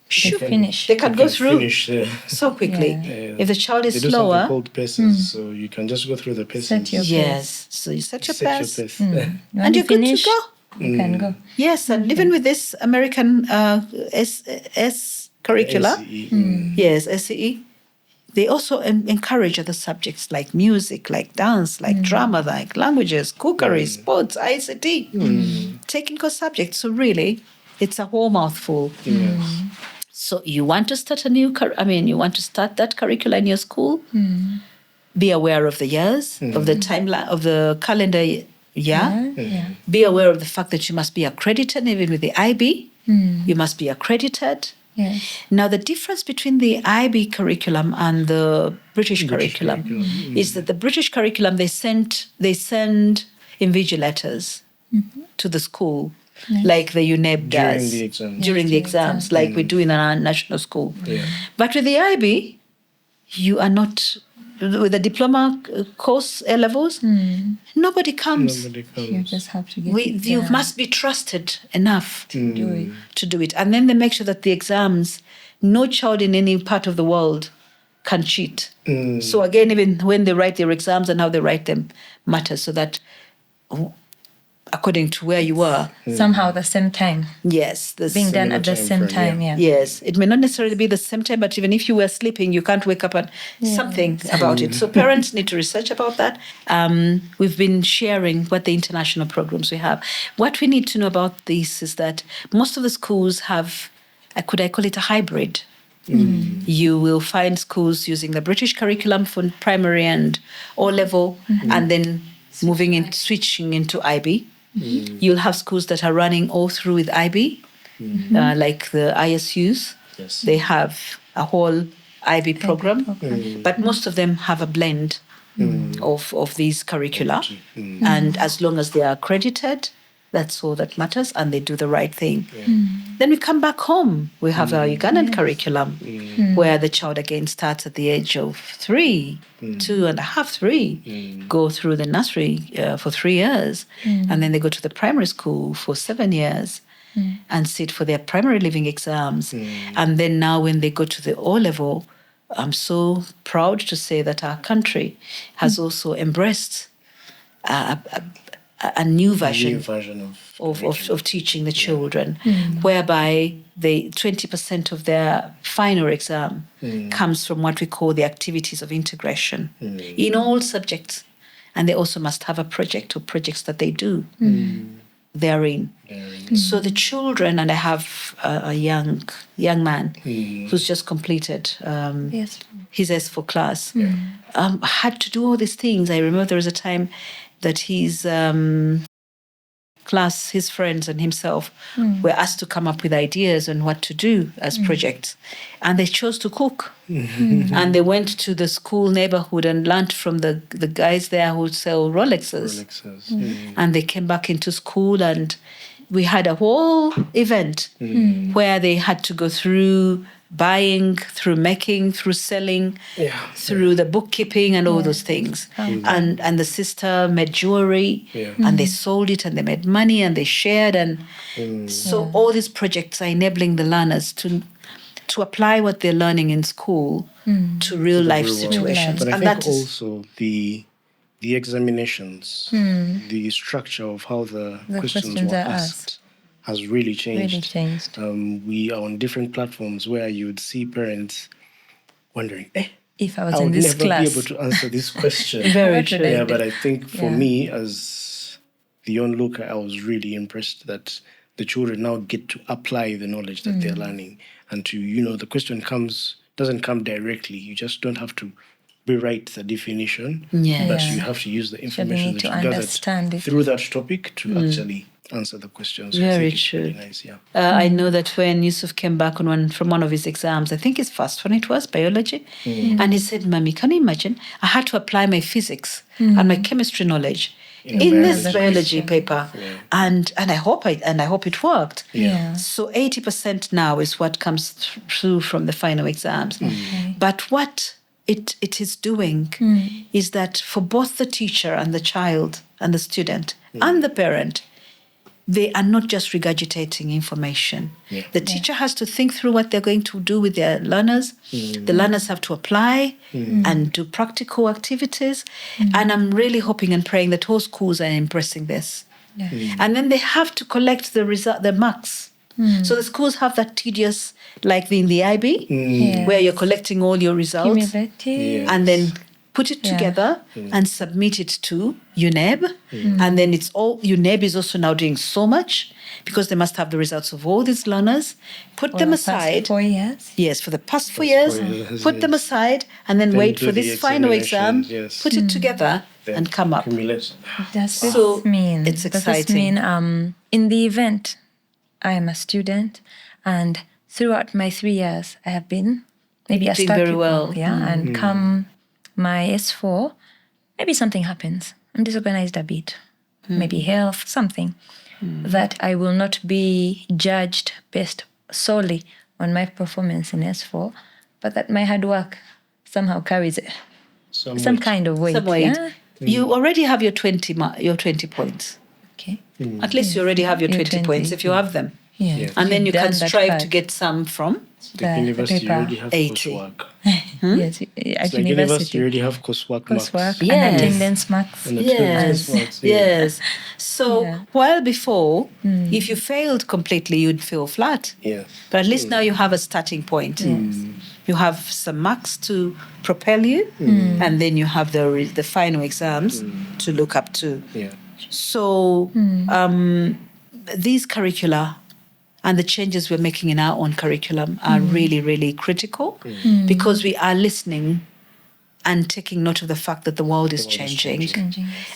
B: they can go through so quickly.
C: Yeah.
B: If the child is
A: they do
B: slower,
A: something called paces, so you can just go through the paces.
C: Set your
B: yes, so you set your pace,
C: When
B: and
C: you
B: you're good to
C: finish,
B: go.
C: you can go.
B: Yes, and even with this American S curricula, yes, SCE, they also encourage other subjects like music, like dance, like drama, like languages, cookery, sports, ICT, technical subjects. So really, it's a whole mouthful. So you want to start you want to start that curricula in your school. Be aware of the years, of the timeline, of the calendar year.
C: Yeah.
B: Be aware of the fact that you must be accredited, even with the IB. You must be accredited.
C: Yes.
B: Now, the difference between the IB curriculum and the British curriculum is that the British curriculum, they send invigilators to the school, like the UNEB does. During the exams, like we do in our national school. But with the IB, you are not... With the diploma course A levels, nobody comes.
C: You just have to get
B: You must be trusted enough to do it. And then they make sure that the exams, no child in any part of the world can cheat. So again, even when they write their exams and how they write them matters, so that according to where you are.
C: Somehow the same time.
B: Yes.
C: Being done at the same time, yeah.
B: Yes. It may not necessarily be the same time, but even if you were sleeping, you can't wake up and something about it. So parents need to research about that. We've been sharing what the international programs we have. What we need to know about this is that most of the schools have, could I call it a hybrid? You will find schools using the British curriculum for primary and O-level, and then switching into IB. You'll have schools that are running all through with IB, like the ISUs.
A: Yes.
B: They have a whole IB program, but most of them have a blend of these curricula. And as long as they are accredited, that's all that matters, and they do the right thing. Then we come back home. We have our Ugandan curriculum, where the child again starts at the age of 3, 2.5, 3, go through the nursery for 3 years, and then they go to the primary school for 7 years and sit for their primary living exams. And then now when they go to the O-level, I'm so proud to say that our country has also embraced a new version of teaching the children, whereby 20% of their final exam comes from what we call the activities of integration in all subjects. And they also must have a project or projects that they do therein. So the children, and I have a young man who's just completed his S4 class, had to do all these things. I remember there was a time that his class, his friends and himself were asked to come up with ideas on what to do as projects. And they chose to cook. And they went to the school neighborhood and learned from the guys there who sell Rolexes. And they came back into school, and we had a whole event where they had to go through buying, through making, through selling, through the bookkeeping and all those things. And the sister made jewelry, and they sold it, and they made money, and they shared. And so all these projects are enabling the learners to apply what they're learning in school to real life situations.
A: But I think also the examinations, the structure of how the questions were asked has really changed. We are on different platforms where you would see parents wondering,
C: if I was in this class,
A: I would never be able to answer this question.
B: Very true.
A: Yeah, but I think for me, as the onlooker, I was really impressed that the children now get to apply the knowledge that they're learning, and to, the question doesn't come directly. You just don't have to rewrite the definition, but you have to use the information that you gathered through that topic to actually answer the questions.
B: Very
A: I think it's
B: true.
A: really nice, yeah.
B: I know that when Yusuf came back from one of his exams, I think his first one it was, biology, and he said, Mommy, can you imagine? I had to apply my physics and my chemistry knowledge in this biology paper.
A: Yeah.
B: And I hope it worked.
C: Yeah.
B: So 80% now is what comes through from the final exams. But what it is doing is that for both the teacher and the child and the student and the parent, they are not just regurgitating information.
A: Yeah.
B: The teacher has to think through what they're going to do with their learners. The learners have to apply and do practical activities. And I'm really hoping and praying that all schools are embracing this.
C: Yeah.
B: And then they have to collect the marks. So the schools have that tedious, like in the IB,
C: Yes.
B: where you're collecting all your results
C: Cumulative.
B: and then put it together and submit it to UNEB. And then it's all, UNEB is also now doing so much because they must have the results of all these learners, put
C: For
B: them
C: the past
B: aside.
C: 4 years.
B: Yes, for the past 4 years,
A: 4 years,
B: put them
A: yes.
B: aside and then
A: Then
B: wait
A: do
B: for
A: the
B: this final exam,
A: examinations, yes.
B: put it together
A: Then
B: and come up.
A: accumulate.
C: Does this
B: So
C: mean?
B: it's
C: Does this
B: exciting.
C: mean in the event I am a student and throughout my 3 years I have been maybe a
B: Doing
C: star
B: very
C: pupil,
B: well.
C: and come my S4, maybe something happens. I'm disorganized a bit, maybe health, something, that I will not be judged based solely on my performance in S4, but that my hard work somehow carries it, some
A: weight.
C: kind of weight.
B: Some weight.
C: Yeah?
B: You already have your 20 points.
C: Okay.
B: At least you already have your
C: Your
B: 20 points
C: 20.
B: if you have them.
C: Yeah.
A: Yeah.
B: And then you
C: You've
B: can
C: done that
B: strive to
C: part.
B: get some from.
A: Like university, you
C: paper.
A: already have
B: 80.
A: coursework.
C: Yes, at
A: It's like university,
C: university.
A: you already have coursework marks.
C: Coursework
B: Yes.
C: and attendance marks.
A: And
B: Yes,
A: attendance marks, yeah.
B: yes. So
C: Yeah.
B: while before, if you failed completely, you'd feel flat.
A: Yeah.
B: But at least now you have a starting point. You have some marks to propel you, and then you have the final exams to look up to.
A: Yeah.
B: So these curricula and the changes we're making in our own curriculum are really, really critical because we are listening and taking note of the fact that the world is changing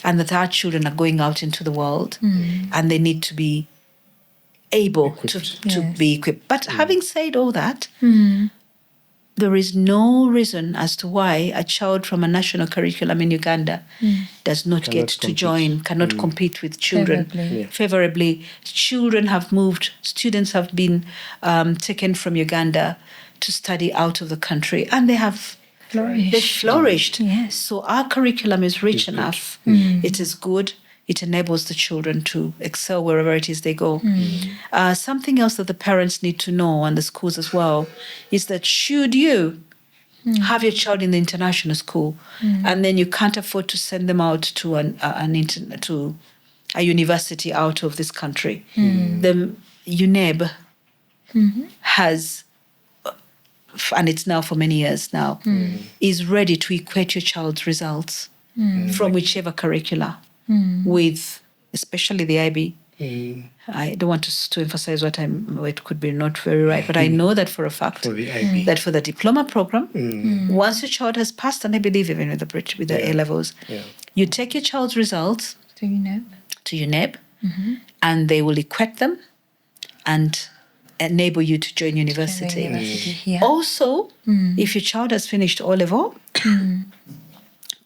B: and that our children are going out into the world and they need to be able to
C: Yes.
B: be equipped. But having said all that, there is no reason as to why a child from a national curriculum in Uganda does not
A: Cannot
B: get to
A: compete.
B: join, cannot compete with children
C: Favorably.
A: Yeah.
B: favorably. Children have moved, students have been taken from Uganda to study out of the country and they have flourished.
C: Yes.
B: So our curriculum is rich enough. It is good. It enables the children to excel wherever it is they go. Something else that the parents need to know, and the schools as well, is that should you have your child in the international school and then you can't afford to send them out to to a university out of this country, the UNEB has, and it's now for many years now, is ready to equate your child's results from whichever curricula with, especially the IB. I don't want to emphasize what could be not very right, but I know that for a fact
A: For the IB.
B: that for the diploma program, once your child has passed, and I believe even with the A levels,
A: Yeah.
B: you take your child's results
C: Do you know?
B: to UNEB, and they will equate them and enable you to join university.
C: Yeah.
B: Also, if your child has finished O level,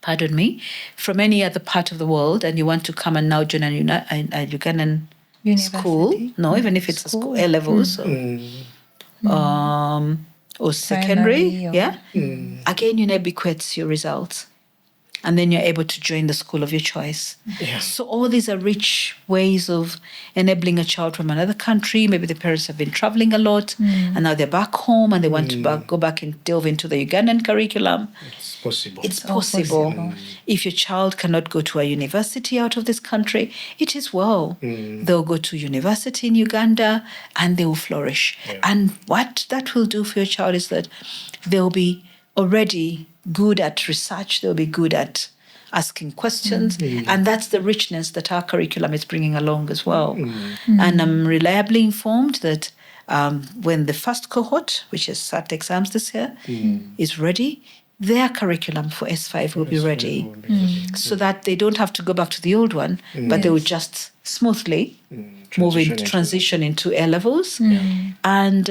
B: pardon me, from any other part of the world, and you want to come and now join a Ugandan school,
C: University.
B: no, even if it's a school A levels or secondary,
C: Primary or-
B: yeah, again, UNEB equates your results. And then you're able to join the school of your choice.
A: Yeah.
B: So all these are rich ways of enabling a child from another country. Maybe the parents have been traveling a lot and now they're back home and they want to go back and delve into the Ugandan curriculum.
A: It's possible.
B: It's possible. If your child cannot go to a university out of this country, it is well. They'll go to university in Uganda and they will flourish.
A: Yeah.
B: And what that will do for your child is that they'll be already good at research, they'll be good at asking questions. And that's the richness that our curriculum is bringing along as well. And I'm reliably informed that when the first cohort, which has sat exams this year, is ready, their curriculum for S5 will be ready, so that they don't have to go back to the old one, but they will just smoothly transition into A levels, and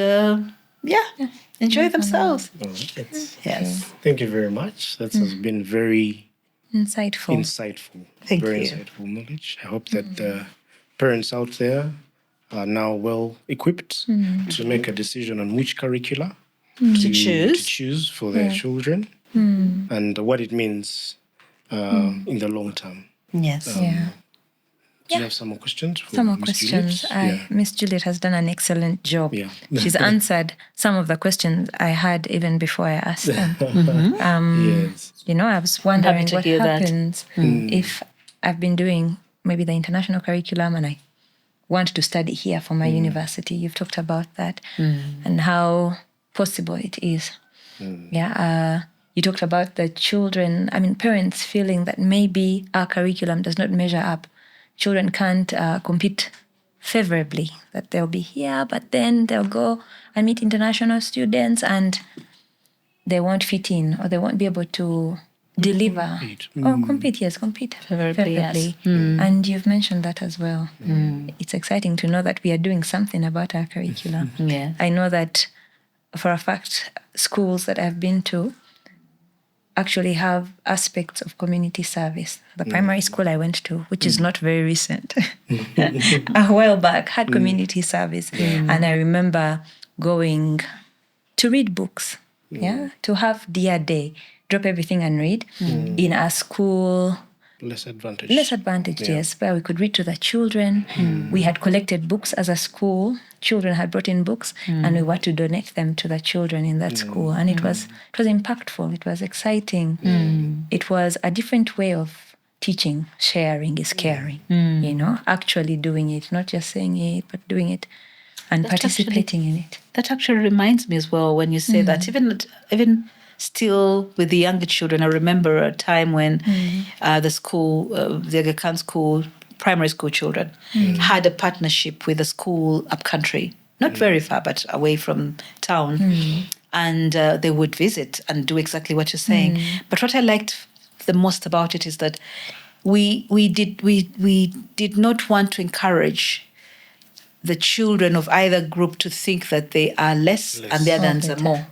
B: enjoy themselves. Yes.
A: Thank you very much. That has been very
C: Insightful.
B: Thank
A: very
B: you.
A: insightful knowledge. I hope that the parents out there are now well equipped to make a decision on which curricula to choose for their children and what it means in the long term.
B: Yes.
A: Do you have some more questions? For
C: Some more
A: Miss
C: questions.
A: Juliet?
C: Miss Juliet has done an excellent job.
A: Yeah.
C: She's answered some of the questions I had even before I asked them.
A: Yes.
C: I was wondering
B: to
C: what
B: hear that.
C: happens if I've been doing maybe the international curriculum and I want to study here for my university. You've talked about that and how possible it is. You talked about the children, parents feeling that maybe our curriculum does not measure up. Children can't compete favorably, that they'll be here, but then they'll go and meet international students and they won't fit in or they won't be able to deliver or compete favorably.
B: Yes.
C: And you've mentioned that as well. It's exciting to know that we are doing something about our curriculum.
B: Yes.
C: I know that for a fact, schools that I've been to actually have aspects of community service. The primary school I went to, which is not very recent, a while back, had community service. And I remember going to read books, to have Dear Day, drop everything and read in a school.
A: Less advantage.
C: Yes, where we could read to the children. We had collected books as a school. Children had brought in books and we were to donate them to the children in that school. And it was impactful. It was exciting. It was a different way of teaching. Sharing is caring, actually doing it, not just saying it, but doing it and participating in it.
B: That actually reminds me as well when you say that, even still with the younger children, I remember a time when the school, the Aga Khan school, primary school children, had a partnership with a school up country, not very far, but away from town. And they would visit and do exactly what you're saying. But what I liked the most about it is that we did not want to encourage the children of either group to think that they are less and the other ones are more.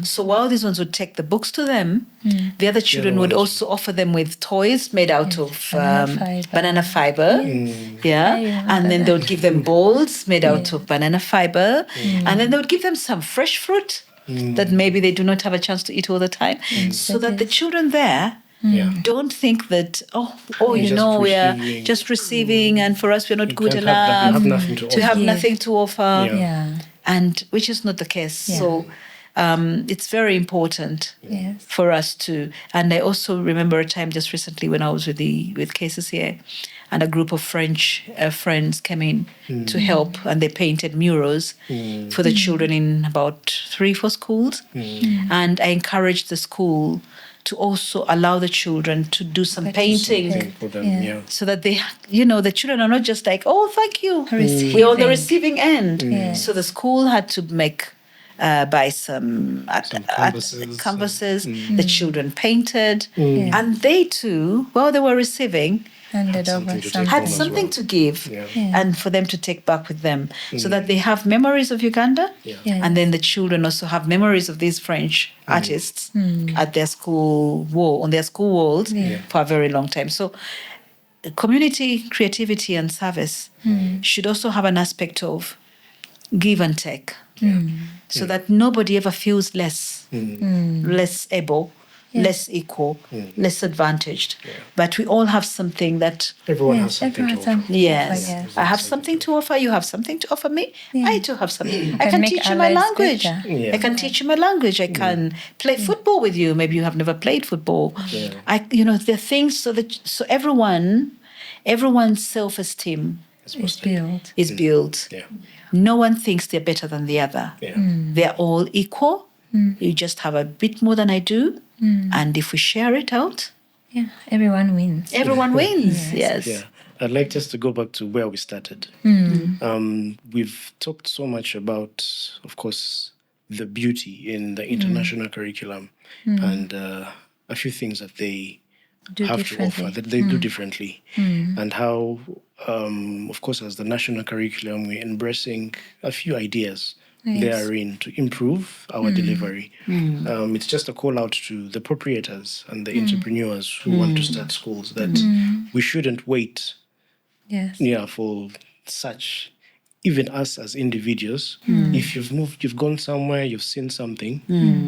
B: So while these ones would take the books to them, the other children would also offer them with toys made out of banana fiber. And then they would give them bowls made out of banana fiber. And then they would give them some fresh fruit that maybe they do not have a chance to eat all the time. So that the children there don't think that, we are just receiving and for us we're not good enough. We have nothing to offer. And which is not the case. So it's very important for us to. And I also remember a time just recently when I was with cases here, and a group of French friends came in to help, and they painted murals for the children in about 3-4 schools. And I encouraged the school to also allow the children to do some painting
A: for them,
B: so that they, the children are not just like, oh, thank you. We're on the receiving end. So the school had to buy some canvases. The children painted. And they too, while they were receiving,
C: Handed over
B: had something to give and for them to take back with them so that they have memories of Uganda and then the children also have memories of these French artists at their school wall, on their school walls for a very long time. So community creativity and service should also have an aspect of give and take so that nobody ever feels less able, less equal, less advantaged. But we all have something that...
A: Everyone has something to offer.
B: Yes. I have something to offer. You have something to offer me. I too have something. I can teach you my language. I can teach you my language. I can play football with you. Maybe you have never played football. There are things so everyone's self-esteem is built. No one thinks they're better than the other. They're all equal. You just have a bit more than I do. And if we share it out,
C: everyone wins.
B: Everyone wins. Yes.
A: Yeah. I'd like just to go back to where we started. We've talked so much about, of course, the beauty in the international curriculum and a few things that they
C: Do
A: have to offer
C: differently.
A: that they do differently, and how, of course, as the national curriculum, we're embracing a few ideas therein to improve our delivery. It's just a call out to the proprietors and the entrepreneurs who want to start schools that we shouldn't wait
C: Yes.
A: for such, even us as individuals. If you've gone somewhere, you've seen something,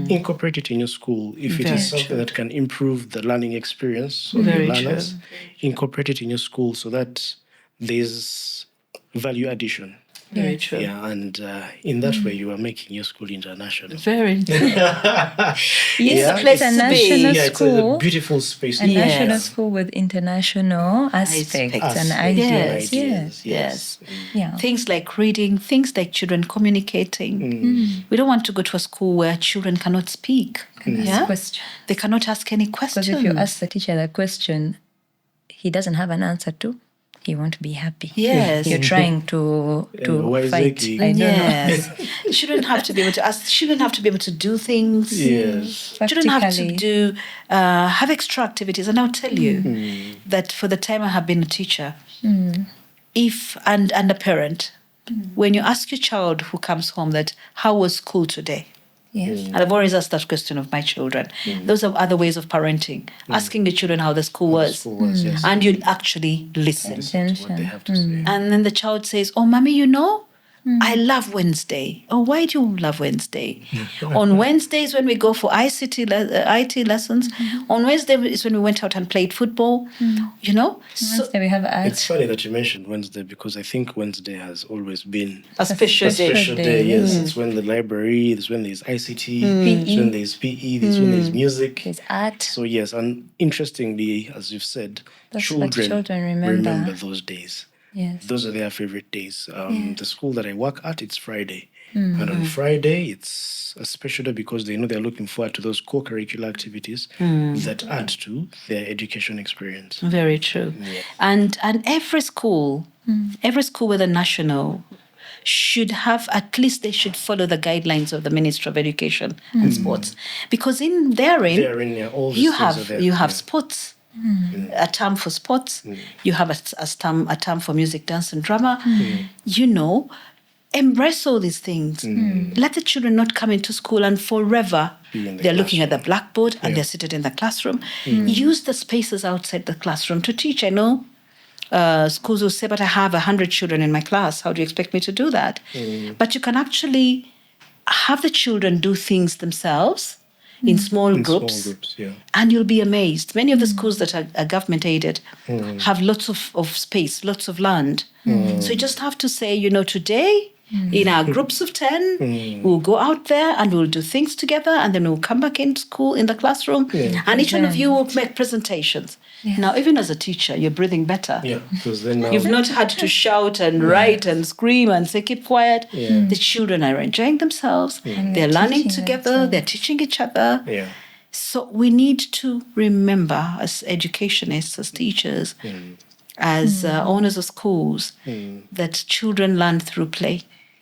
A: incorporate it in your school. If it is something that can improve the learning experience of your learners, incorporate it in your school so that there's value addition.
B: Very true.
A: Yeah, and in that way, you are making your school international.
B: Very true.
C: Yes,
A: Yeah,
C: place a
A: it's-
C: national
A: yeah, it's a
C: school.
A: beautiful space.
C: A national
B: Yes.
C: school with international aspects and ideas. Yes. Yeah.
B: Things like reading, things like children communicating. We don't want to go to a school where children cannot speak.
C: Ask question.
B: They cannot ask any questions.
C: Because if you ask the teacher that question, he doesn't have an answer to, he won't be happy.
B: Yes.
C: You're trying to
A: why is
C: fight.
A: it-
C: I don't know.
B: Yes. Children have to be able to ask, children have to be able to do things.
A: Yes.
B: Children have to
C: Practically.
B: do have extra activities. And I'll tell you that for the time I have been a teacher, if and a parent, when you ask your child who comes home that how was school today?
C: Yes.
B: And I've always asked that question of my children. Those are other ways of parenting. Asking the children how the school was.
A: School was, yes.
B: And you actually listen.
A: What they have to say.
B: And then the child says, "Oh, mommy, you know, I love Wednesday." "Oh, why do you love Wednesday?" "On Wednesdays when we go for IT lessons. On Wednesday is when we went out and played football." You know? So
C: Wednesday we have art.
A: It's funny that you mentioned Wednesday because I think Wednesday has always been
B: a special
A: a
B: day.
A: special day. Yes, it's when the library, it's when there's ICT, it's when there's PE, it's when there's music.
C: There's art.
A: So yes, and interestingly, as you've said,
C: That's what
A: children,
C: children remember.
A: those days.
C: Yes.
A: Those are their favorite days. The school that I work at, it's Friday. And on Friday, it's a special day because they know they're looking forward to those co-curricular activities that add to their education experience.
B: Very true. And every school, whether national, should have, at least they should follow the guidelines of the Ministry of Education and Sports. Because
A: Therein, yeah, all these
B: you
A: things are
B: have
A: there.
B: you have
A: Yeah.
B: sports, a term for sports. You have a term for music, dance, and drama. You know, embrace all these things. Let the children not come into school and forever
A: Be in the
B: they're looking at the
A: classroom.
B: blackboard and they're seated in the classroom. Use the spaces outside the classroom to teach. I know schools will say, "But I have 100 children in my class. How do you expect me to do that?" But you can actually have the children do things themselves in small groups.
A: Small groups, yeah.
B: And you'll be amazed. Many of the schools that are government aided have lots of space, lots of land. So you just have to say, you know, today in our groups of 10, we'll go out there and we'll do things together, and then we'll come back in school, in the classroom, and each one of you will make presentations. Now, even as a teacher, you're breathing better.
A: Yeah, because then now
B: You've not had to shout and write and scream and say, "Keep quiet." The children are enjoying themselves. They're learning
C: teaching
B: together. They're teaching each other.
A: yeah.
B: So we need to remember, as educationists, as teachers, as owners of schools, that children learn through play.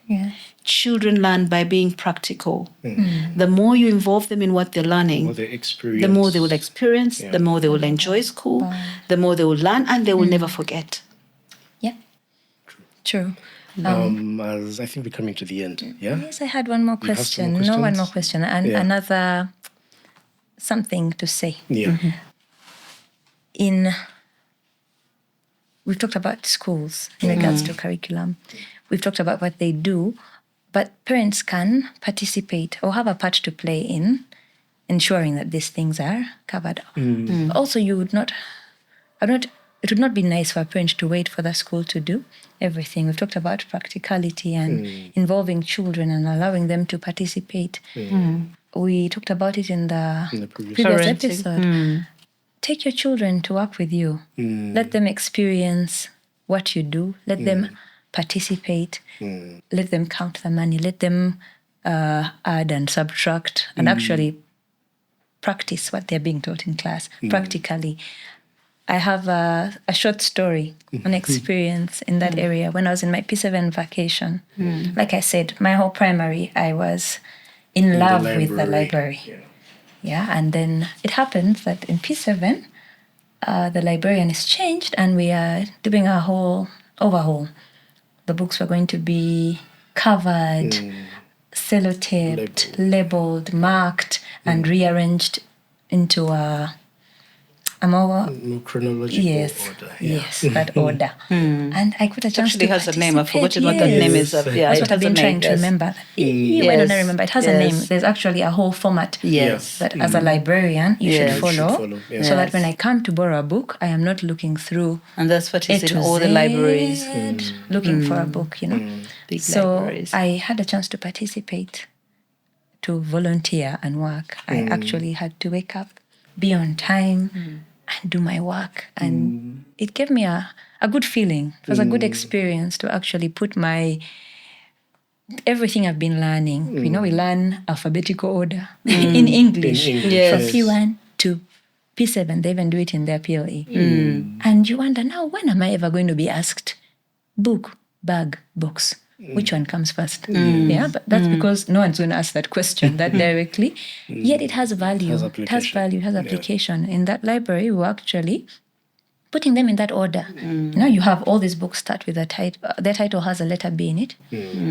C: Yeah.
B: Children learn by being practical. The more you involve them in what they're learning,
A: All the experience.
B: the more they will experience, the more they will enjoy school, the more they will learn, and they will never forget.
C: Yeah. True.
A: As I think we're coming to the end. Yeah.
C: Yes, I had one more
A: You have some
C: question.
A: more
C: No, one
A: questions?
C: more question. And
A: Yeah.
C: another something to say.
A: Yeah.
C: We've talked about schools in regards to curriculum. We've talked about what they do, but parents can participate or have a part to play in ensuring that these things are covered. Also, it would not be nice for a parent to wait for the school to do everything. We've talked about practicality and involving children and allowing them to participate. We talked about it in the
A: previous
C: previous
B: Parenting.
C: episode. Take your children to work with you. Let them experience what you do. Let them participate. Let them count the money. Let them add and subtract and actually practice what they're being taught in class practically. I have a short story, an experience in that area when I was in my P7 vacation. Like I said, my whole primary, I was in love with the library.
A: Yeah.
C: Yeah, and then it happens that in P7, the librarian is changed and we are doing a whole overhaul. The books were going to be covered, sellotaped, labeled, marked, and rearranged into a more
A: chronological order. Yeah.
C: Yes, that order. And I got a chance
B: actually
C: to
B: has a name. I've
C: participate.
B: forgotten what that name is.
A: Yes.
B: Yeah,
C: That's
B: it
C: what I've
B: has a
C: been
B: name.
C: trying to remember. Why don't I remember? It has a name. There's actually a whole format
B: Yes.
C: that as a librarian you should
B: Yes.
C: follow,
A: Yeah.
C: so that when I come to borrow a book, I am not looking through
B: And that's what is
C: A
B: in
C: to
B: all the
C: Z,
B: libraries.
C: looking for a book, you know.
B: Big
C: So
B: libraries.
C: I had a chance to participate, to volunteer and work. I actually had to wake up, be on time, and do my work. And it gave me a good feeling. It was a good experience to actually put everything I've been learning. You know, we learn alphabetical order in English.
A: In English,
B: Yes.
C: From P1 to P7, they even do it in their PLE. And you wonder, now, when am I ever going to be asked, book, bag, box? Which one comes first? Yeah, but that's because no one's going to ask that question that directly. Yet it has value. It has value, it has application. In that library, we were actually putting them in that order. You know, you have all these books start with a title. Their title has a letter B in it,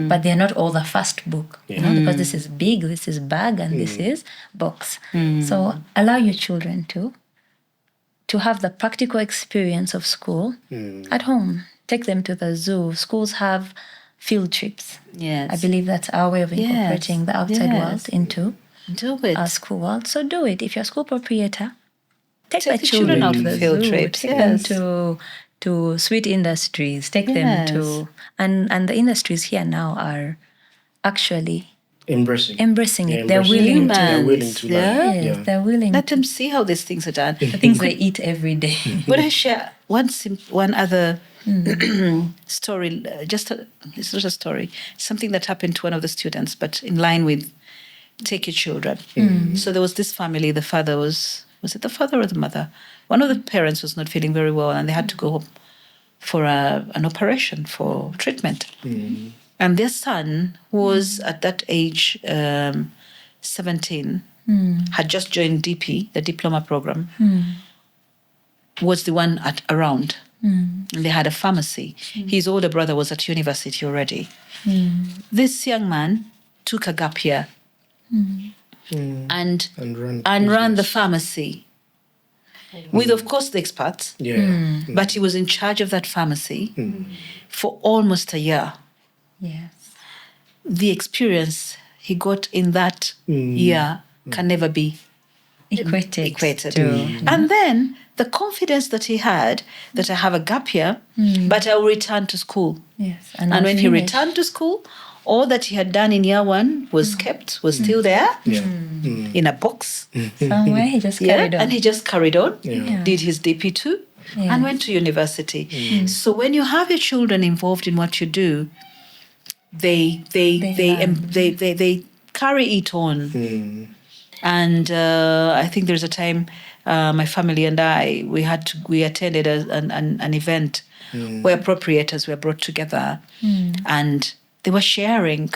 C: but they're not all the first book. You know, because this is big, this is bag, and this is box. So allow your children to have the practical experience of school at home. Take them to the zoo. Schools have field trips.
B: Yes.
C: I believe that's our way of incorporating the outside world into
B: Do it.
C: our school world. So do it. If you're a school proprietor, take
B: Take
C: the
B: the children
C: children
B: out
C: to
B: for
C: the
B: field
C: zoo.
B: trips,
C: Take
B: yes.
C: them to sweet industries. Take them
B: Yes.
C: to and the industries here now are actually
A: Embracing
C: it. They're
A: embracing
C: willing
A: it.
C: to.
A: They're willing to learn.
C: Yes,
A: Yeah.
C: they're willing
B: Let
C: to.
B: them see how these things are done.
C: The things they eat every day.
B: Would I share one other story? It's not a story. Something that happened to one of the students, but in line with take your children. So there was this family. The father was it the father or the mother? One of the parents was not feeling very well, and they had to go home for an operation for treatment. And their son was at that age 17, had just joined DP, the diploma program, was the one around. And they had a pharmacy. His older brother was at university already. This young man took a gap year and ran the pharmacy with, of course, the experts.
A: Yeah.
B: But he was in charge of that pharmacy for almost a year.
C: Yes.
B: The experience he got in that year can never be
C: Equated.
B: equated. And then the confidence that he had that I have a gap year, but I will return to school.
C: Yes.
B: And
C: I'll
B: when he
C: finish.
B: returned to school, all that he had done in year one was still there in a box.
C: Somewhere he just carried on.
B: And he just carried on,
C: Yeah.
B: did his DP2, and went to university. So when you have your children involved in what you do, they carry it on. And I think there's a time my family and I we attended an event where appropriators were brought together, and they were sharing.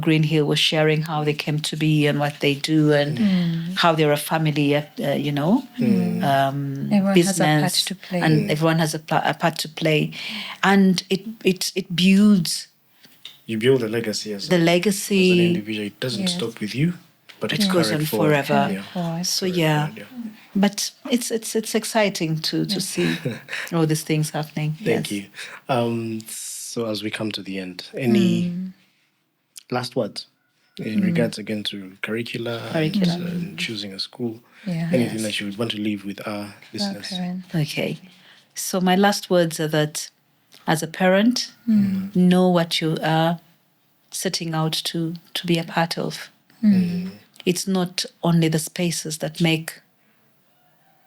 B: Green Hill was sharing how they came to be and what they do and how they're a family,
C: Everyone
B: business,
C: has a part to play.
B: and everyone has a part to play, and it builds
A: You build a legacy as
B: the
A: an
B: legacy.
A: individual. It doesn't stop with you, but it's
B: It goes
A: carried
B: on
A: forward.
B: forever.
A: Yeah.
B: So but it's exciting to see all these things happening.
A: Thank you. So as we come to the end, any last words in regards again to curricula. And choosing a school?
C: Yeah.
A: Anything that you would want to leave with our listeners?
B: Okay. So my last words are that as a parent, know what you are setting out to be a part of. It's not only the spaces that make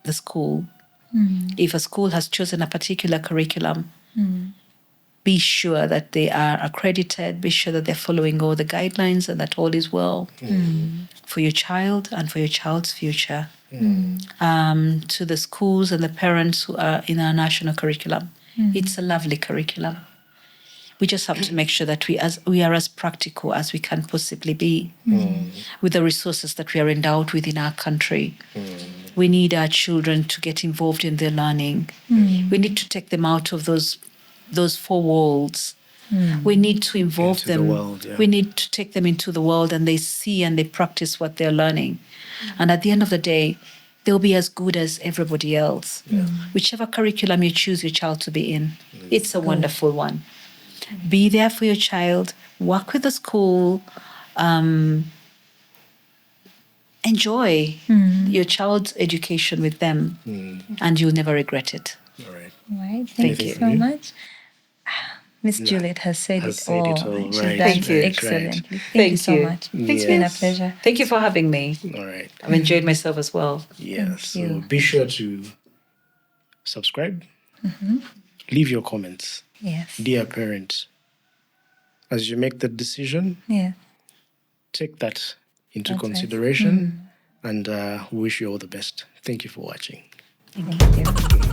B: the school. If a school has chosen a particular curriculum, be sure that they are accredited, be sure that they're following all the guidelines and that all is well for your child and for your child's future. To the schools and the parents who are in our national curriculum, it's a lovely curriculum. We just have to make sure that we are as practical as we can possibly be with the resources that we are endowed with in our country. We need our children to get involved in their learning. We need to take them out of those four walls. We need to involve
A: Into the
B: them.
A: world, yeah.
B: We need to take them into the world, and they see and they practice what they're learning. And at the end of the day, they'll be as good as everybody else. Whichever curriculum you choose your child to be in, it's a wonderful one. Be there for your child, work with the school, enjoy your child's education with them, and you'll never regret it.
A: All right.
C: All right. Thank you
A: you.
C: so much. Miss Juliet has said
A: Has
C: it
A: said
C: all.
A: it all,
C: She's
A: right,
C: done
B: Thank you.
C: excellently. Thank you so much. It's been a pleasure.
B: Thank you for having me.
A: All right.
B: I've enjoyed myself as well.
A: Yes. So
C: you.
A: be sure to subscribe. Leave your comments.
C: Yes.
A: Dear parents, as you make the decision,
C: Yeah.
A: take that into
C: That's right.
A: consideration, and we wish you all the best. Thank you for watching.
C: Thank you.